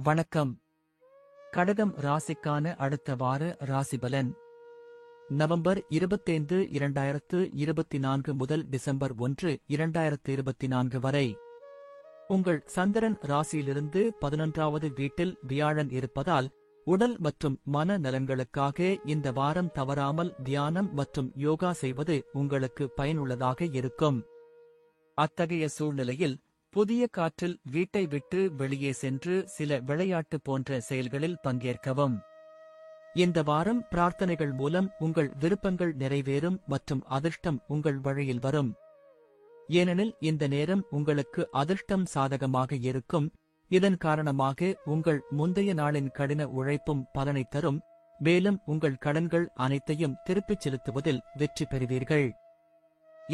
வணக்கம். கடகம் ராசிக்கான அடுத்த வார ராசிபலன் நவம்பர் 25, 2024 முதல் டிசம்பர் 1, 2024 வரை. உங்கள் சந்திரன் ராசியிலிருந்து 11வது வீட்டில் வியாழன் இருப்பதால் உடல் மற்றும் மன நலன்களுக்காக இந்த வாரம் தவறாமல் தியானம் மற்றும் யோகா செய்வது உங்களுக்கு பயனுள்ளதாக இருக்கும். அத்தகைய சூழ்நிலையில் புதிய காற்றில் வீட்டை விட்டு வெளியே சென்று சில விளையாட்டு போன்ற செயல்களில் பங்கேற்கவும். இந்த வாரம் பிரார்த்தனைகள் மூலம் உங்கள் விருப்பங்கள் நிறைவேறும் மற்றும் அதிர்ஷ்டம் உங்கள் வழியில் வரும். ஏனெனில் இந்த நேரம் உங்களுக்கு அதிர்ஷ்டம் சாதகமாக இருக்கும். இதன் காரணமாக உங்கள் முந்தைய நாளின் கடின உழைப்பும் பலனை தரும். மேலும் உங்கள் கடன்கள் அனைத்தையும் திருப்பிச் செலுத்துவதில் வெற்றி பெறுவீர்கள்.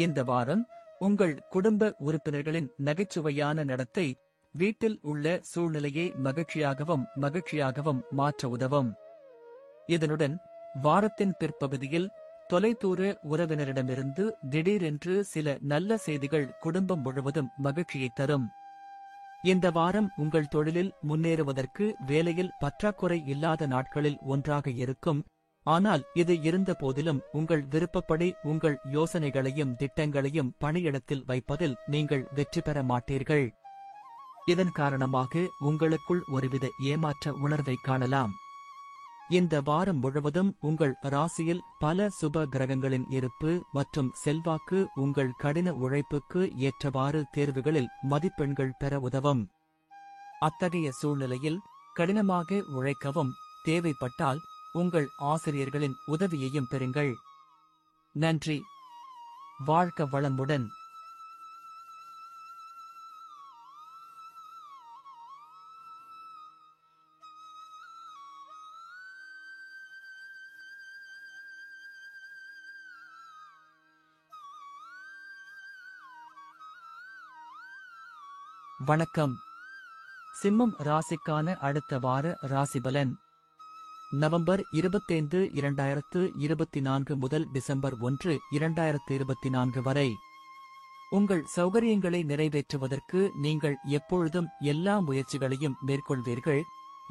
இந்த வாரம் உங்கள் குடும்ப உறுப்பினர்களின் நகைச்சுவையான நடத்தை வீட்டில் உள்ள சூழ்நிலையை மகிழ்ச்சியாகவும் மாற்ற உதவும். இதனுடன் வாரத்தின் பிற்பகுதியில் தொலைதூர உறவினரிடமிருந்து திடீரென்று சில நல்ல செய்திகள் குடும்பம் முழுவதும் மகிழ்ச்சியை தரும். இந்த வாரம் உங்கள் தொழிலில் முன்னேறுவதற்கு வேலையில் பற்றாக்குறை இல்லாத நாட்களில் ஒன்றாக இருக்கும். ஆனால் இது இருந்த போதிலும் உங்கள் விருப்பப்படி உங்கள் யோசனைகளையும் திட்டங்களையும் பணியிடத்தில் வைப்பதில் நீங்கள் வெற்றி பெற மாட்டீர்கள். இதன் காரணமாக உங்களுக்குள் ஒருவித ஏமாற்ற உணர்வை காணலாம். இந்த வாரம் முழுவதும் உங்கள் ராசியில் பல சுப கிரகங்களின் இருப்பு மற்றும் செல்வாக்கு உங்கள் கடின உழைப்புக்கு ஏற்றவாறு தேர்வுகளில் மதிப்பெண்கள் பெற உதவும். அத்தகைய சூழ்நிலையில் கடினமாக உழைக்கவும், தேவைப்பட்டால் உங்கள் ஆசிரியர்களின் உதவியையும் பெறுங்கள். நன்றி. வாழ்க வளமுடன். வணக்கம். சிம்மம் ராசிக்கான அடுத்த வார ராசிபலன் நவம்பர் 25, 2024 முதல் டிசம்பர் 1, 2024 வரை. உங்கள் சௌகரியங்களை நிறைவேற்றுவதற்கு நீங்கள் எப்பொழுதும் எல்லா முயற்சிகளையும் மேற்கொள்வீர்கள்.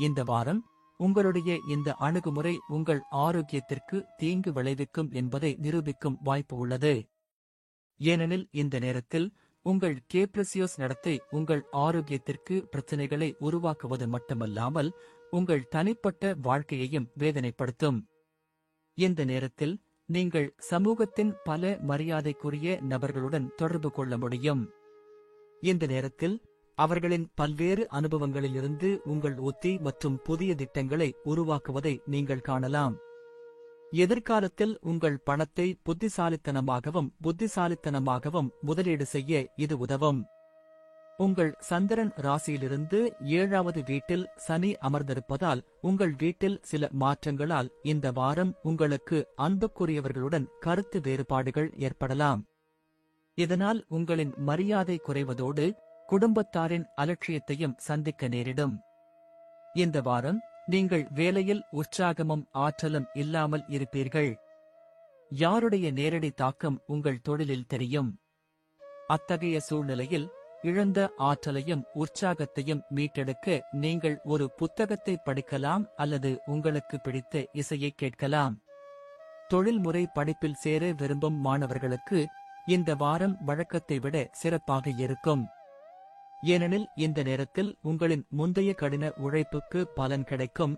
இந்த வாரம் உங்களுடைய இந்த அணுகுமுறை உங்கள் ஆரோக்கியத்திற்கு தீங்கு விளைவிக்கும் என்பதை நிரூபிக்கும் வாய்ப்பு உள்ளது. ஏனெனில் இந்த நேரத்தில் உங்கள் கேப்ரிசியோஸ் நடத்தை உங்கள் ஆரோக்கியத்திற்கு பிரச்சனைகளை உருவாக்குவது மட்டுமல்லாமல் உங்கள் தனிப்பட்ட வாழ்க்கையையும் வேதனைப்படுத்தும். இந்த நேரத்தில் நீங்கள் சமூகத்தின் பல மரியாதைக்குரிய நபர்களுடன் தொடர்பு கொள்ள முடியும். இந்த நேரத்தில் அவர்களின் பல்வேறு அனுபவங்களிலிருந்து உங்கள் உத்தி மற்றும் புதிய திட்டங்களை உருவாக்குவதை நீங்கள் காணலாம். எதிர்காலத்தில் உங்கள் பணத்தை புத்திசாலித்தனமாகவும் முதலீடு செய்ய இது உதவும். உங்கள் சந்திரன் ராசியிலிருந்து 7வது வீட்டில் சனி அமர்ந்திருப்பதால் உங்கள் வீட்டில் சில மாற்றங்களால் இந்த வாரம் உங்களுக்கு அன்புக்குரியவர்களுடன் கருத்து வேறுபாடுகள் ஏற்படலாம். இதனால் உங்களின் மரியாதை குறைவதோடு குடும்பத்தாரின் அலட்சியத்தையும் சந்திக்க நேரிடும். இந்த வாரம் நீங்கள் வேலையில் உற்சாகமும் ஆற்றலும் இல்லாமல் இருப்பீர்கள். யாருடைய நேரடி தாக்கம் உங்கள் தொழிலில் தெரியும். அத்தகைய சூழ்நிலையில் இழந்த ஆற்றலையும் உற்சாகத்தையும் மீட்டெடுக்க நீங்கள் ஒரு புத்தகத்தை படிக்கலாம் அல்லது உங்களுக்கு பிடித்த இசையை கேட்கலாம். தொழில்முறை படிப்பில் சேர விரும்பும் மாணவர்களுக்கு இந்த வாரம் வழக்கத்தை விட சிறப்பாக இருக்கும். ஏனெனில் இந்த நேரத்தில் உங்களின் முந்தைய கடின உழைப்புக்கு பலன் கிடைக்கும்.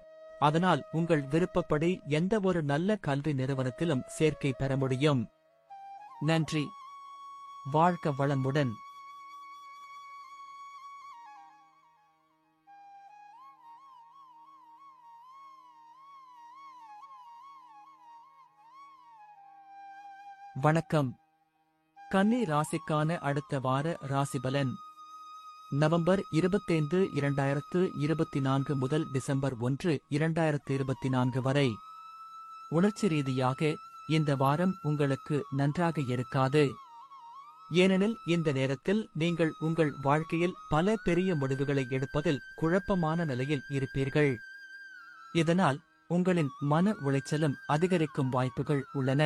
அதனால் உங்கள் விருப்பப்படி எந்தவொரு நல்ல கல்வி நிறுவனத்திலும் சேர்க்கை பெற முடியும். நன்றி. வாழ்க வளமுடன். வணக்கம். கன்னி ராசிக்கான அடுத்த வார ராசிபலன் நவம்பர் 25, 2024 முதல் டிசம்பர் 1, 2024 வரை. உணர்ச்சி ரீதியாக இந்த வாரம் உங்களுக்கு நன்றாக இருக்காது. ஏனெனில் இந்த நேரத்தில் நீங்கள் உங்கள் வாழ்க்கையில் பல பெரிய முடிவுகளை எடுப்பதில் குழப்பமான நிலையில் இருப்பீர்கள். இதனால் உங்களின் மன உளைச்சலும் அதிகரிக்கும் வாய்ப்புகள் உள்ளன.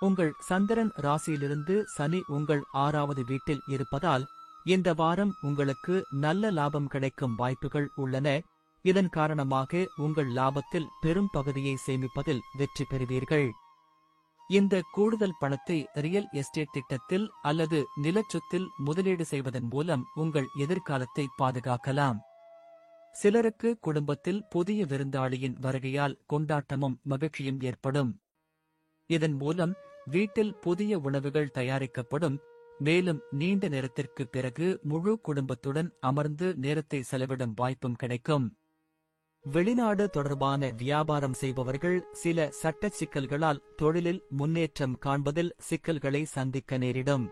உங்கள் சந்திரன் ராசியிலிருந்து சனி உங்கள் 6வது வீட்டில் இருப்பதால் இந்த வாரம் உங்களுக்கு நல்ல லாபம் கிடைக்கும் வாய்ப்புகள் உள்ளன. இதன் காரணமாக உங்கள் லாபத்தில் பெரும் பகுதியை சேமிப்பதில் வெற்றி பெறுவீர்கள். இந்த கூடுதல் பணத்தை ரியல் எஸ்டேட் திட்டத்தில் அல்லது நிலச்சொத்தில் முதலீடு செய்வதன் மூலம் உங்கள் எதிர்காலத்தை பாதுகாக்கலாம். சிலருக்கு குடும்பத்தில் புதிய விருந்தாளியின் வருகையால் கொண்டாட்டமும் மகிழ்ச்சியும் ஏற்படும். இதன் மூலம் வீட்டில் புதிய உணவுகள் தயாரிக்கப்படும். மேலும் நீண்ட நேரத்திற்கு பிறகு முழு குடும்பத்துடன் அமர்ந்து நேரத்தை செலவிடும் வாய்ப்பும் கிடைக்கும். வெளிநாடு தொடர்பான வியாபாரம் செய்பவர்கள் சில சட்ட சிக்கல்களால் தொழிலில் முன்னேற்றம் காண்பதில் சிக்கல்களை சந்திக்க நேரிடும்.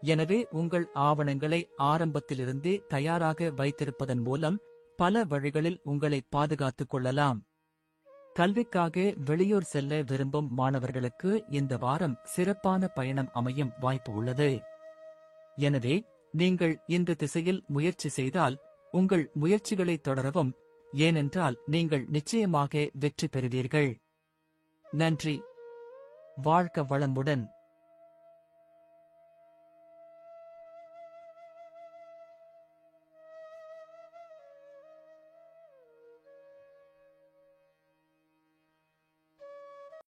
எனவே உங்கள் ஆவணங்களை ஆரம்பத்திலிருந்தே தயாராக வைத்திருப்பதன் மூலம் பல வழிகளில் உங்களை பாதுகாத்துக் கொள்ளலாம். கல்விக்காக வெளியூர் செல்ல விரும்பும் மாணவர்களுக்கு இந்த வாரம் சிறப்பான பயணம் அமையும் வாய்ப்பு உள்ளது. எனவே நீங்கள் இந்த திசையில் முயற்சி செய்தால் உங்கள் முயற்சிகளை தொடரவும், ஏனென்றால் நீங்கள் நிச்சயமாக வெற்றி பெறுவீர்கள். நன்றி. வாழ்க வளமுடன்.